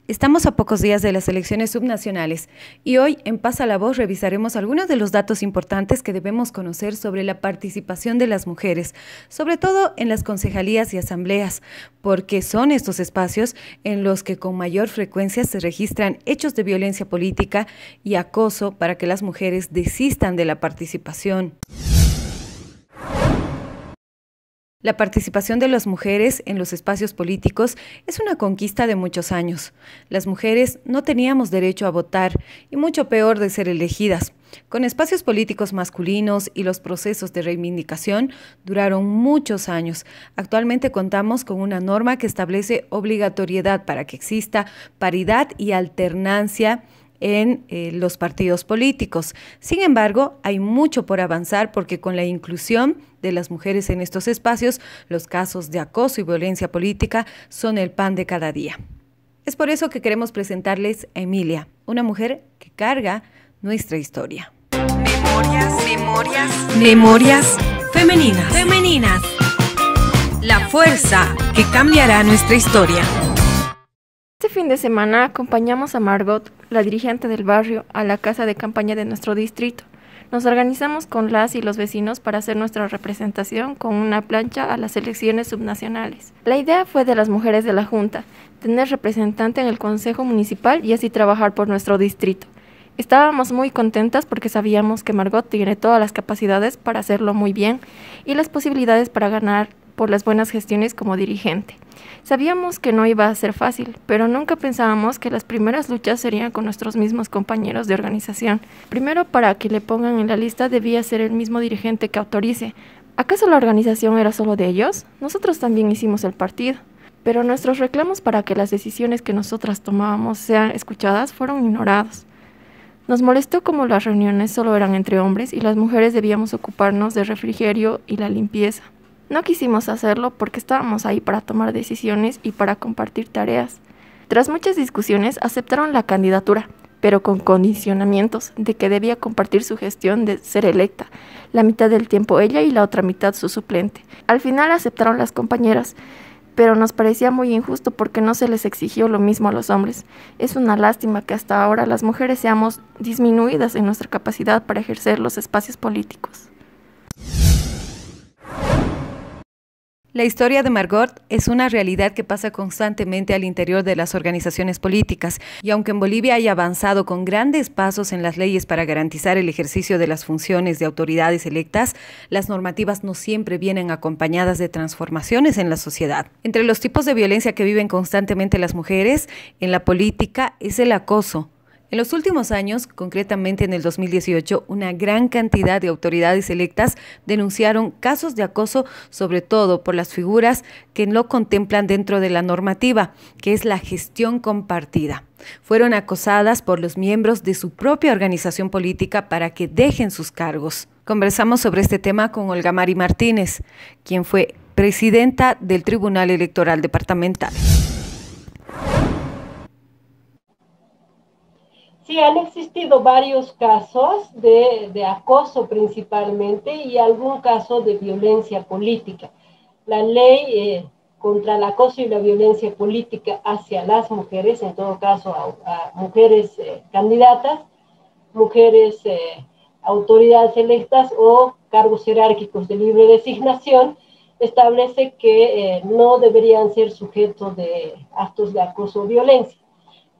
Estamos a pocos días de las elecciones subnacionales y hoy en Pasa la Voz revisaremos algunos de los datos importantes que debemos conocer sobre la participación de las mujeres, sobre todo en las concejalías y asambleas, porque son estos espacios en los que con mayor frecuencia se registran hechos de violencia política y acoso para que las mujeres desistan de la participación. La participación de las mujeres en los espacios políticos es una conquista de muchos años. Las mujeres no teníamos derecho a votar y mucho peor de ser elegidas. Con espacios políticos masculinos y los procesos de reivindicación duraron muchos años. Actualmente contamos con una norma que establece obligatoriedad para que exista paridad y alternancia en los partidos políticos. Sin embargo, hay mucho por avanzar porque con la inclusión de las mujeres en estos espacios, los casos de acoso y violencia política son el pan de cada día. Es por eso que queremos presentarles a Emilia, una mujer que carga nuestra historia. Memorias femeninas. La fuerza que cambiará nuestra historia. Este fin de semana acompañamos a Margot, la dirigente del barrio, a la casa de campaña de nuestro distrito. Nos organizamos con las y los vecinos para hacer nuestra representación con una plancha a las elecciones subnacionales. La idea fue de las mujeres de la Junta, tener representante en el Consejo Municipal y así trabajar por nuestro distrito. Estábamos muy contentas porque sabíamos que Margot tiene todas las capacidades para hacerlo muy bien y las posibilidades para ganar por las buenas gestiones como dirigente. Sabíamos que no iba a ser fácil, pero nunca pensábamos que las primeras luchas serían con nuestros mismos compañeros de organización. Primero, para que le pongan en la lista debía ser el mismo dirigente que autorice. ¿Acaso la organización era solo de ellos? Nosotros también hicimos el partido. Pero nuestros reclamos para que las decisiones que nosotras tomábamos sean escuchadas fueron ignorados. Nos molestó como las reuniones solo eran entre hombres y las mujeres debíamos ocuparnos del refrigerio y la limpieza. No quisimos hacerlo porque estábamos ahí para tomar decisiones y para compartir tareas. Tras muchas discusiones aceptaron la candidatura, pero con condicionamientos de que debía compartir su gestión de ser electa, la mitad del tiempo ella y la otra mitad su suplente. Al final aceptaron las compañeras, pero nos parecía muy injusto porque no se les exigió lo mismo a los hombres. Es una lástima que hasta ahora las mujeres seamos disminuidas en nuestra capacidad para ejercer los espacios políticos. La historia de Margot es una realidad que pasa constantemente al interior de las organizaciones políticas y aunque en Bolivia haya avanzado con grandes pasos en las leyes para garantizar el ejercicio de las funciones de autoridades electas, las normativas no siempre vienen acompañadas de transformaciones en la sociedad. Entre los tipos de violencia que viven constantemente las mujeres en la política es el acoso. En los últimos años, concretamente en el 2018, una gran cantidad de autoridades electas denunciaron casos de acoso, sobre todo por las figuras que no contemplan dentro de la normativa, que es la gestión compartida. Fueron acosadas por los miembros de su propia organización política para que dejen sus cargos. Conversamos sobre este tema con Olga Mari Martínez, quien fue presidenta del Tribunal Electoral Departamental. Sí, han existido varios casos de acoso principalmente y algún caso de violencia política. La ley contra el acoso y la violencia política hacia las mujeres, en todo caso a mujeres candidatas, mujeres autoridades electas o cargos jerárquicos de libre designación, establece que no deberían ser sujetos de actos de acoso o violencia.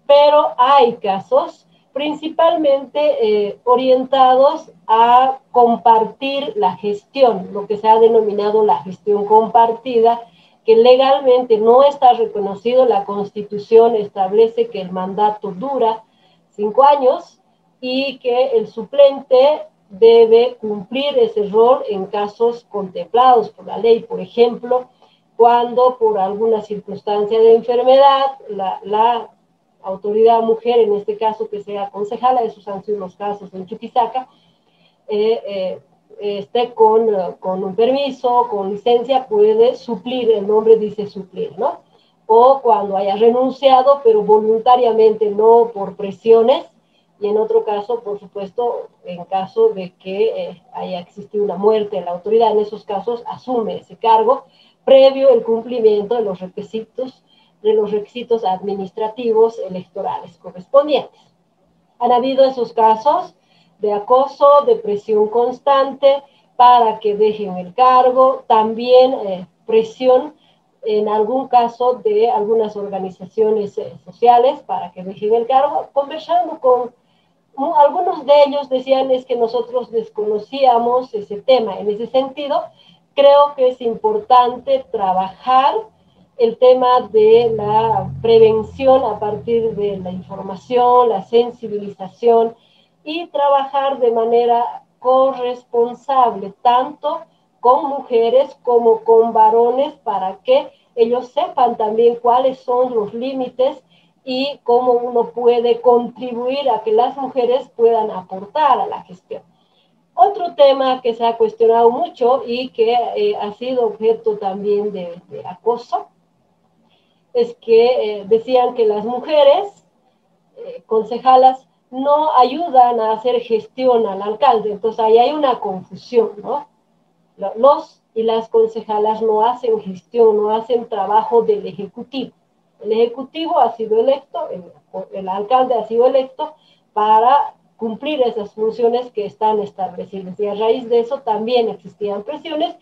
Pero hay casos principalmente orientados a compartir la gestión, lo que se ha denominado la gestión compartida, que legalmente no está reconocido. La Constitución establece que el mandato dura 5 años y que el suplente debe cumplir ese rol en casos contemplados por la ley. Por ejemplo, cuando por alguna circunstancia de enfermedad la autoridad mujer, en este caso que sea concejala, esos han sido los casos en Chuquisaca, esté con un permiso, con licencia, puede suplir, el nombre dice suplir, ¿no? O cuando haya renunciado, pero voluntariamente, no por presiones, y en otro caso, por supuesto, en caso de que haya existido una muerte en la autoridad, en esos casos asume ese cargo, previo el cumplimiento de los requisitos de los requisitos administrativos electorales correspondientes. Han habido esos casos de acoso, de presión constante para que dejen el cargo, también presión en algún caso de algunas organizaciones sociales para que dejen el cargo. Conversando con algunos de ellos decían es que nosotros desconocíamos ese tema. En ese sentido, creo que es importante trabajar el tema de la prevención a partir de la información, la sensibilización y trabajar de manera corresponsable, tanto con mujeres como con varones, para que ellos sepan también cuáles son los límites y cómo uno puede contribuir a que las mujeres puedan aportar a la gestión. Otro tema que se ha cuestionado mucho y que ha sido objeto también de acoso es que decían que las mujeres concejalas no ayudan a hacer gestión al alcalde. Entonces ahí hay una confusión, ¿no? Los y las concejalas no hacen gestión, no hacen trabajo del Ejecutivo. El Ejecutivo ha sido electo, el alcalde ha sido electo para cumplir esas funciones que están establecidas. Y a raíz de eso también existían presiones,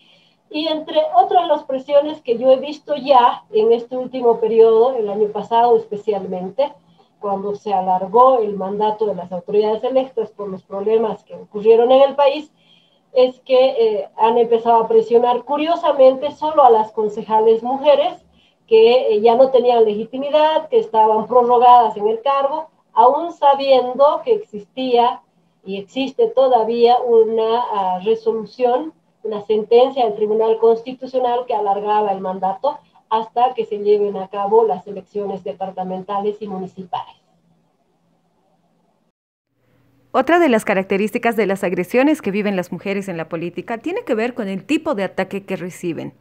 y entre otras las presiones que yo he visto ya en este último periodo, el año pasado especialmente, cuando se alargó el mandato de las autoridades electas por los problemas que ocurrieron en el país, es que han empezado a presionar curiosamente solo a las concejales mujeres que ya no tenían legitimidad, que estaban prorrogadas en el cargo, aún sabiendo que existía y existe todavía una resolución, una sentencia del Tribunal Constitucional que alargaba el mandato hasta que se lleven a cabo las elecciones departamentales y municipales. Otra de las características de las agresiones que viven las mujeres en la política tiene que ver con el tipo de ataque que reciben,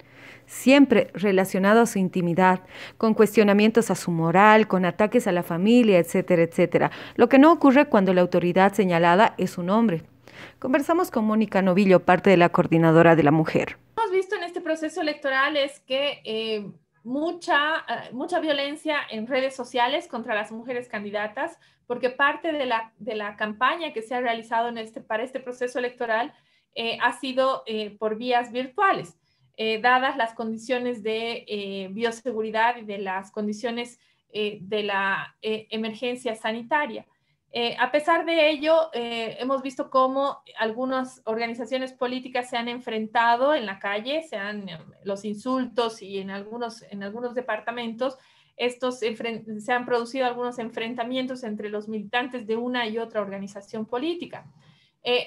siempre relacionado a su intimidad, con cuestionamientos a su moral, con ataques a la familia, etcétera, etcétera. Lo que no ocurre cuando la autoridad señalada es un hombre. Conversamos con Mónica Novillo, parte de la Coordinadora de la Mujer. Lo que hemos visto en este proceso electoral es que mucha violencia en redes sociales contra las mujeres candidatas, porque parte de la campaña que se ha realizado para este proceso electoral ha sido por vías virtuales, dadas las condiciones de bioseguridad y de las condiciones de la emergencia sanitaria. A pesar de ello, hemos visto cómo algunas organizaciones políticas se han enfrentado en la calle, los insultos, y en algunos departamentos se han producido algunos enfrentamientos entre los militantes de una y otra organización política.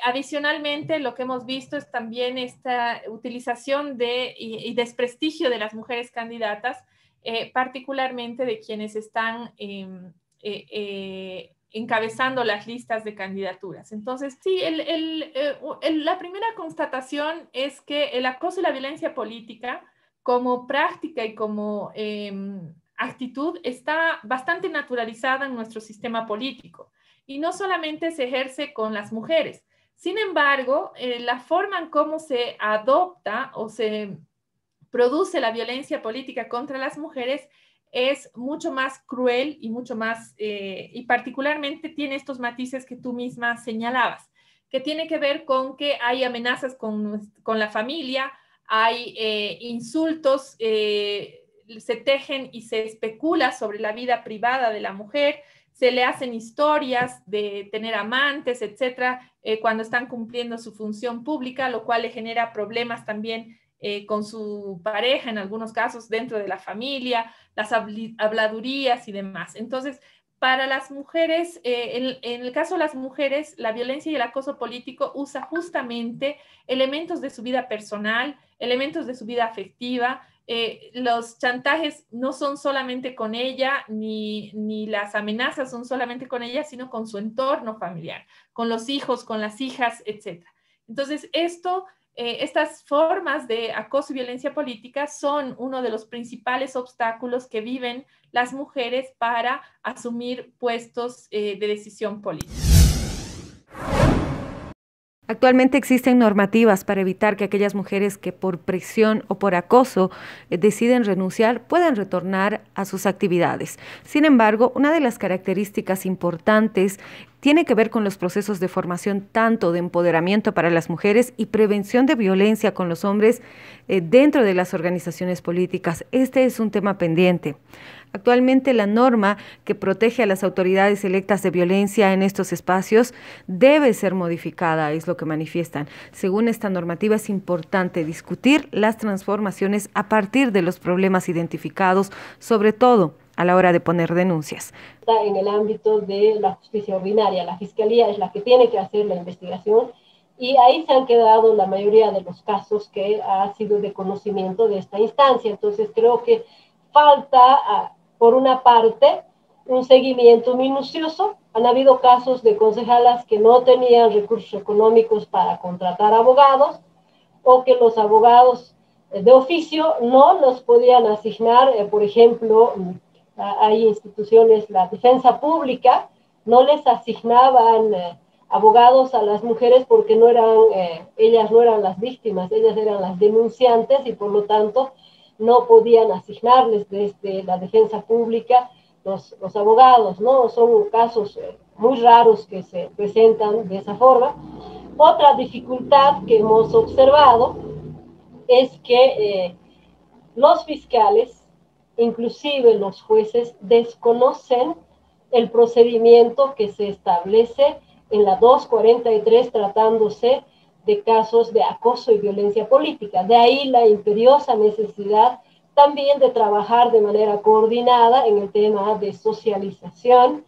Adicionalmente, lo que hemos visto es también esta utilización y desprestigio de las mujeres candidatas, particularmente de quienes están encabezando las listas de candidaturas. Entonces, sí, la primera constatación es que el acoso y la violencia política como práctica y como actitud está bastante naturalizada en nuestro sistema político, y no solamente se ejerce con las mujeres. Sin embargo, la forma en cómo se adopta o se produce la violencia política contra las mujeres es mucho más cruel y mucho más, y particularmente tiene estos matices que tú misma señalabas, que tiene que ver con que hay amenazas con la familia, hay insultos, se tejen y se especula sobre la vida privada de la mujer, se le hacen historias de tener amantes, etcétera, cuando están cumpliendo su función pública, lo cual le genera problemas también con su pareja, en algunos casos dentro de la familia, las habladurías y demás. Entonces, para las mujeres, en el caso de las mujeres, la violencia y el acoso político usa justamente elementos de su vida personal, elementos de su vida afectiva. Los chantajes no son solamente con ella, ni las amenazas son solamente con ella, sino con su entorno familiar, con los hijos, con las hijas, etc. Entonces, estas formas de acoso y violencia política son uno de los principales obstáculos que viven las mujeres para asumir puestos de decisión política. Actualmente existen normativas para evitar que aquellas mujeres que por presión o por acoso deciden renunciar puedan retornar a sus actividades. Sin embargo, una de las características importantes tiene que ver con los procesos de formación tanto de empoderamiento para las mujeres y prevención de violencia con los hombres dentro de las organizaciones políticas. Este es un tema pendiente. Actualmente la norma que protege a las autoridades electas de violencia en estos espacios debe ser modificada, es lo que manifiestan. Según esta normativa es importante discutir las transformaciones a partir de los problemas identificados, sobre todo a la hora de poner denuncias. En el ámbito de la justicia ordinaria, la Fiscalía es la que tiene que hacer la investigación y ahí se han quedado la mayoría de los casos que ha sido de conocimiento de esta instancia. Entonces creo que falta, por una parte, un seguimiento minucioso. Han habido casos de concejalas que no tenían recursos económicos para contratar abogados o que los abogados de oficio no los podían asignar. Por ejemplo, hay instituciones, la defensa pública, no les asignaban abogados a las mujeres porque no eran, ellas no eran las víctimas, ellas eran las denunciantes y por lo tanto no podían asignarles desde la defensa pública los abogados, ¿no? Son casos muy raros que se presentan de esa forma. Otra dificultad que hemos observado es que los fiscales, inclusive los jueces, desconocen el procedimiento que se establece en la 243 tratándose de casos de acoso y violencia política. De ahí la imperiosa necesidad también de trabajar de manera coordinada en el tema de socialización,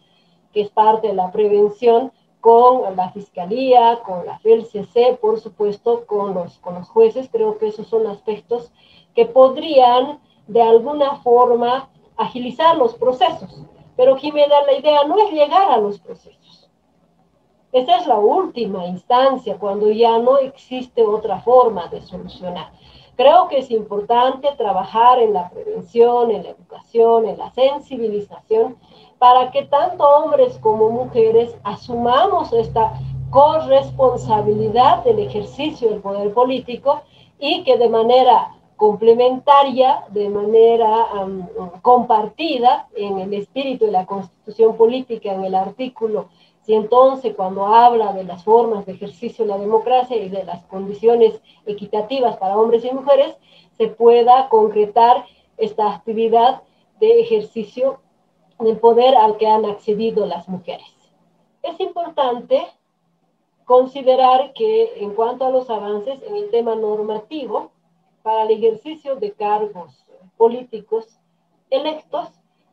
que es parte de la prevención, con la Fiscalía, con la FELCC, por supuesto, con los jueces. Creo que esos son aspectos que podrían de alguna forma agilizar los procesos. Pero Jimena, la idea no es llegar a los procesos. Esa es la última instancia, cuando ya no existe otra forma de solucionar. Creo que es importante trabajar en la prevención, en la educación, en la sensibilización, para que tanto hombres como mujeres asumamos esta corresponsabilidad del ejercicio del poder político y que de manera complementaria, de manera compartida en el espíritu de la Constitución Política, en el artículo 111, cuando habla de las formas de ejercicio de la democracia y de las condiciones equitativas para hombres y mujeres, se pueda concretar esta actividad de ejercicio del poder al que han accedido las mujeres. Es importante considerar que en cuanto a los avances en el tema normativo, para el ejercicio de cargos políticos electos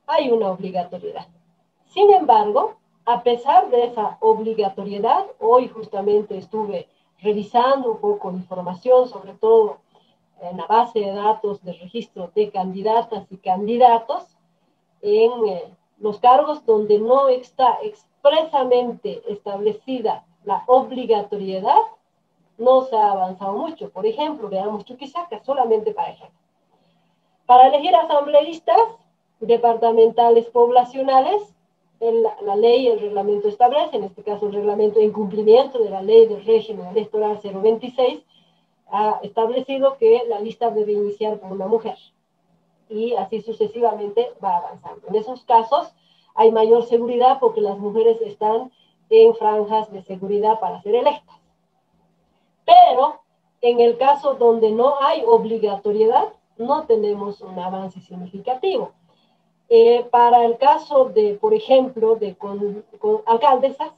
hay una obligatoriedad. Sin embargo, a pesar de esa obligatoriedad, hoy justamente estuve revisando un poco de información, sobre todo en la base de datos de registro de candidatas y candidatos, en los cargos donde no está expresamente establecida la obligatoriedad, no se ha avanzado mucho. Por ejemplo, veamos Chuquisaca, solamente para ejemplo. Para elegir asambleístas departamentales poblacionales, la ley, el reglamento establece, en este caso el reglamento de incumplimiento de la ley del régimen electoral 026, ha establecido que la lista debe iniciar por una mujer. Y así sucesivamente va avanzando. En esos casos hay mayor seguridad porque las mujeres están en franjas de seguridad para ser electas. Pero en el caso donde no hay obligatoriedad, no tenemos un avance significativo. Para el caso de, por ejemplo, con alcaldesas,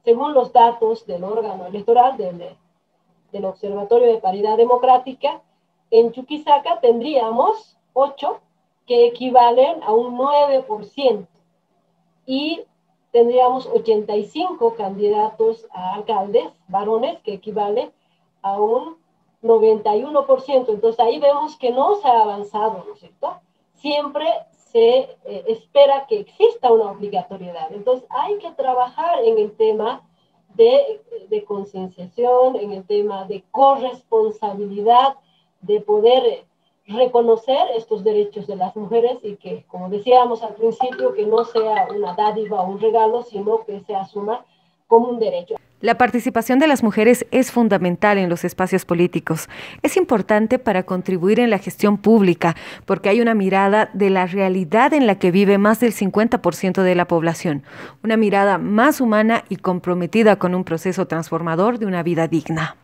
según los datos del órgano electoral del Observatorio de Paridad Democrática, en Chuquisaca tendríamos 8 que equivalen a un 9% y tendríamos 85 candidatos a alcaldes, varones, que equivalen a un 91%. Entonces ahí vemos que no se ha avanzado, ¿no es cierto? Siempre se espera que exista una obligatoriedad. Entonces hay que trabajar en el tema de concienciación, en el tema de corresponsabilidad, de poder reconocer estos derechos de las mujeres y que, como decíamos al principio, que no sea una dádiva o un regalo, sino que se asuma como un derecho. La participación de las mujeres es fundamental en los espacios políticos. Es importante para contribuir en la gestión pública, porque hay una mirada de la realidad en la que vive más del 50% de la población, una mirada más humana y comprometida con un proceso transformador de una vida digna.